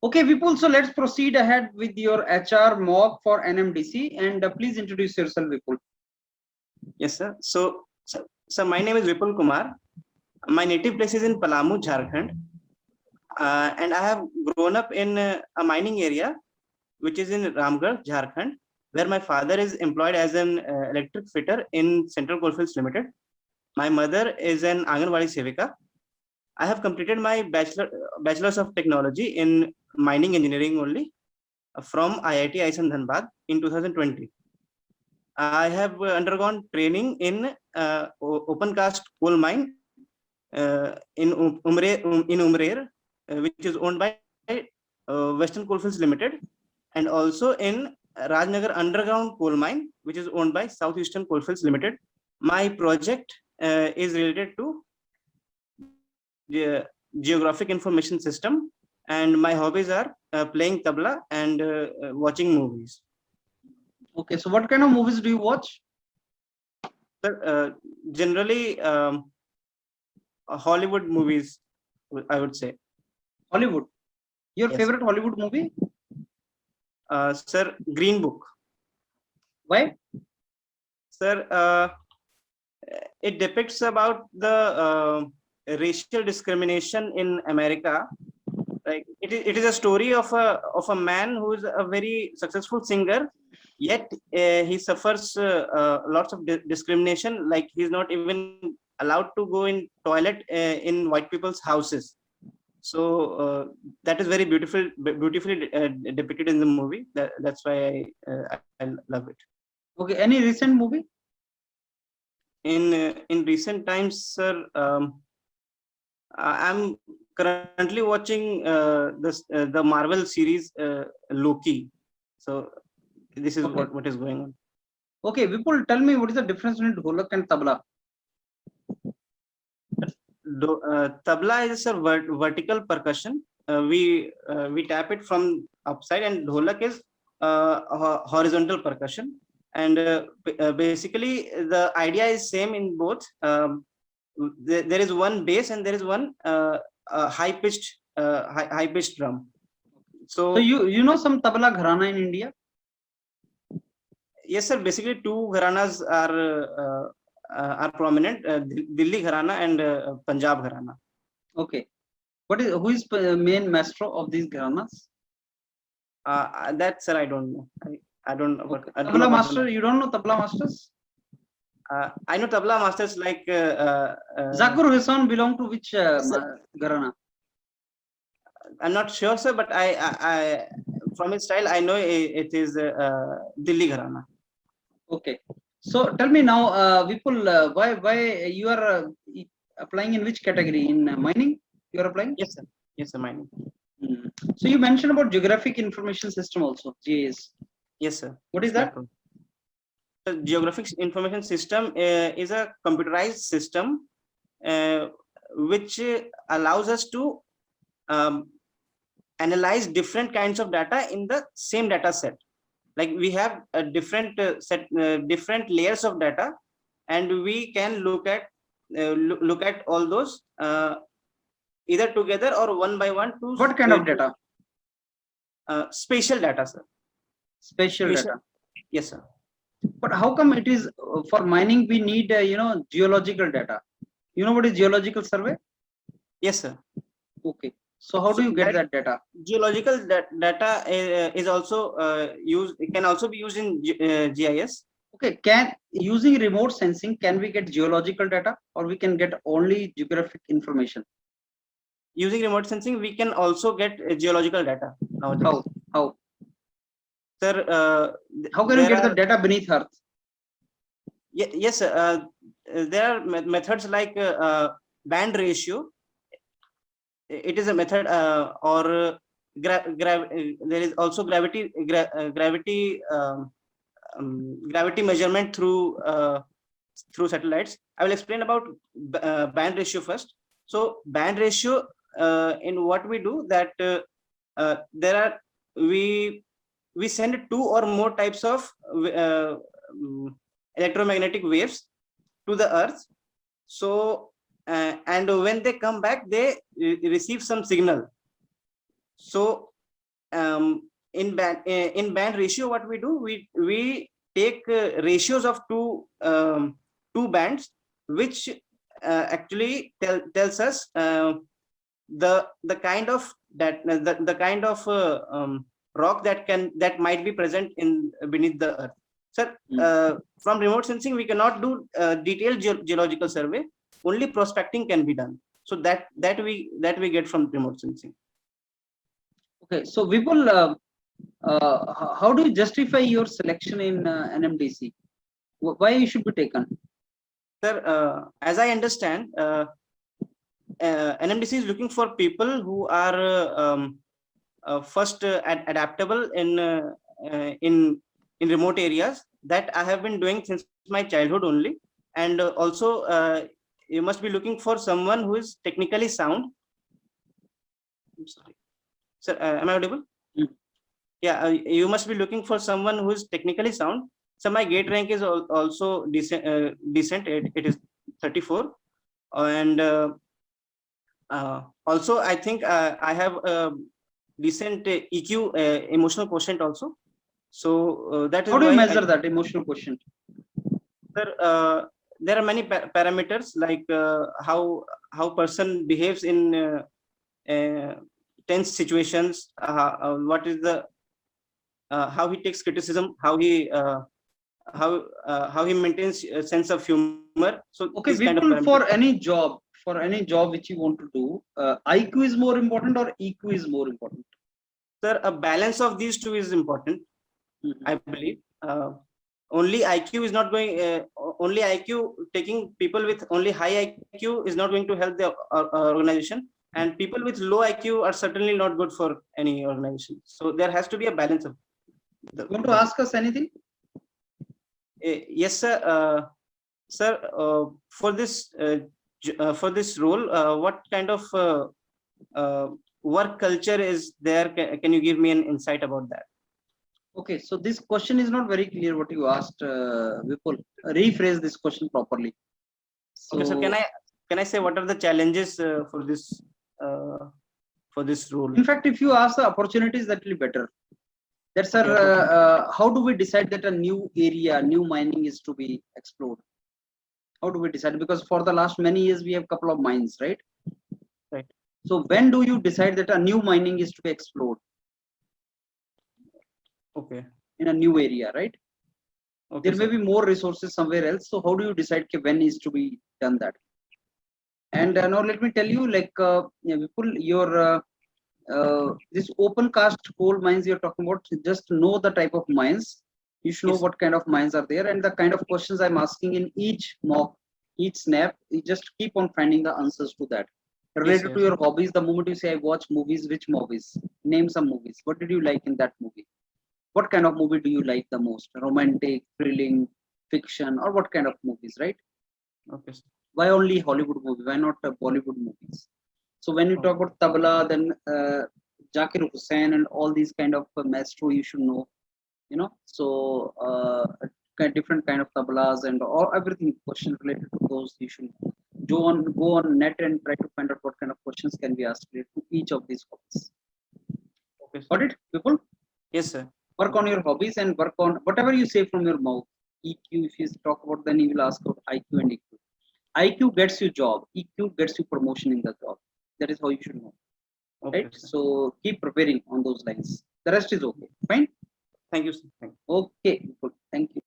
Okay, Vipul, so let's proceed ahead with your HR mock for NMDC, and please introduce yourself, Vipul. Yes, sir. So my name is Vipul Kumar. My native place is in Palamu, Jharkhand, and I have grown up in a mining area, which is in Ramgarh, Jharkhand, where my father is employed as an electric fitter in Central Coalfields Limited. My mother is an Anganwadi Sevika. I have completed my bachelor's of technology in mining engineering only from IIT ISM Dhanbad in 2020. I have undergone training in open cast coal mine in Umrer, which is owned by Western Coalfields Limited, and also in Rajnagar underground coal mine, which is owned by Southeastern Coalfields Limited. My project is related to the geographic information system, and my hobbies are playing tabla and watching movies. Okay, so what kind of movies do you watch? Sir, generally Hollywood movies, I would say. Hollywood. Your Yes. favorite Hollywood movie? Sir, Green Book. Why? Sir, it depicts about the racial discrimination in America. Like it is a story of a man who is a very successful singer, yet he suffers lots of discrimination. Like he's not even allowed to go in toilet in white people's houses. So that is very beautifully depicted in the movie. That's why I love it. Okay, any recent movie? In recent times, sir, I'm currently watching the Marvel series Loki. So this is Okay. what is going on. Okay, Vipul, tell me what is the difference between dholak and tabla? Tabla is a vertical percussion. We tap it from upside, and dholak is horizontal percussion. And basically, the idea is same in both. There is one bass and there is one high pitched drum. So you know some tabla gharana in India? Yes, sir. Basically, two gharanas are prominent: Delhi gharana and Punjab gharana. Okay, who is main maestro of these gharanas? That, sir, I don't know. I don't know. Okay. I don't Tabla know master, you don't know tabla masters? I know tabla masters like Zakir Hussain belong to which gharana? I'm not sure, sir, but I from his style I know it is Delhi gharana. Okay. So tell me now, Vipul, why you are applying in which category? In mining you are applying? Yes, sir. Yes, sir, mining. So you mentioned about geographic information system also, GIS. Yes, sir. What is that? The geographic information system is a computerized system which allows us to analyze different kinds of data in the same data set. Like we have a different different layers of data, and we can look at all those either together or one by one. To what kind of data? Spatial data, sir. Spatial data. Yes, sir. But how come it is for mining we need geological data? You know what is geological survey? Yes, sir. Okay. So how do you get that data? Geological data is also used. It can also be used in GIS. Okay. Using remote sensing, can we get geological data, or we can get only geographic information? Using remote sensing, we can also get geological data nowadays. How? Sir, how can you get the data beneath earth? Yes, there are methods like band ratio. It is a method, or there is also gravity measurement through satellites. I will explain about band ratio first. So band ratio, in what we do that we send two or more types of electromagnetic waves to the earth. So and when they come back, they receive some signal. So in band ratio, what we do, we take ratios of two bands, which actually tells us the kind of the kind of rock that might be present in beneath the earth. Sir, from remote sensing, we cannot do detailed geological survey. Only prospecting can be done. So that we get from remote sensing. Okay, so Vipul, how do you justify your selection in NMDC? Why you should be taken? Sir, as I understand, NMDC is looking for people who are first adaptable in remote areas. That I have been doing since my childhood only, and also you must be looking for someone who is technically sound. I'm sorry, sir. Am I audible? Yeah, you must be looking for someone who is technically sound. So my gate rank is also decent. Decent. It is 34, and also I think I have a decent EQ, emotional quotient also. So that is how do you why measure that emotional quotient? Sir, there are many parameters, like how person behaves in tense situations, what is the how he takes criticism, how he maintains a sense of humor. So okay, kind of Vipul, for any job which you want to do, IQ is more important or EQ is more important? Sir, a balance of these two is important. I believe only IQ is not going. Only IQ, taking people with only high IQ is not going to help the organization, and people with low IQ are certainly not good for any organization. So there has to be a balance of. You want to ask us anything? Yes, sir. Sir, for this role, what kind of work culture is there? Can you give me an insight about that? Okay, so this question is not very clear what you asked, Vipul. Rephrase this question properly. So, okay, so can I say what are the challenges for this role? In fact, if you ask the opportunities, that will be better. That's sir. How do we decide that a new area, new mining is to be explored? How do we decide? Because for the last many years we have couple of mines, right? Right. So when do you decide that a new mining is to be explored? Okay. In a new area, right? Okay, there may be more resources somewhere else. So how do you decide when is to be done that? And now let me tell you, like Vipul, your this open cast coal mines you're talking about, just know the type of mines. You should know what kind of mines are there and the kind of questions I'm asking in each mock, each snap. You just keep on finding the answers to that. Related to your hobbies, the moment you say I watch movies, which movies? Name some movies. What did you like in that movie? What kind of movie do you like the most? Romantic, thrilling, fiction, or what kind of movies, right? Okay. Why only Hollywood movies? Why not Bollywood movies? So when you talk about tabla, then Zakir Hussain and all these kind of maestro you should know, you know. So different kind of tablas and all everything question related to those you should go on net and try to find out what kind of questions can be asked related to each of these hobbies. Okay, got it, people? Yes, sir. Work on your hobbies and work on whatever you say from your mouth. EQ, if you talk about, then you will ask about IQ and EQ. IQ gets you job, EQ gets you promotion in the job. That is how you should know. Okay, right? So keep preparing on those lines. The rest is okay. Fine. Thank you, sir. Thank you. Okay, good. Thank you.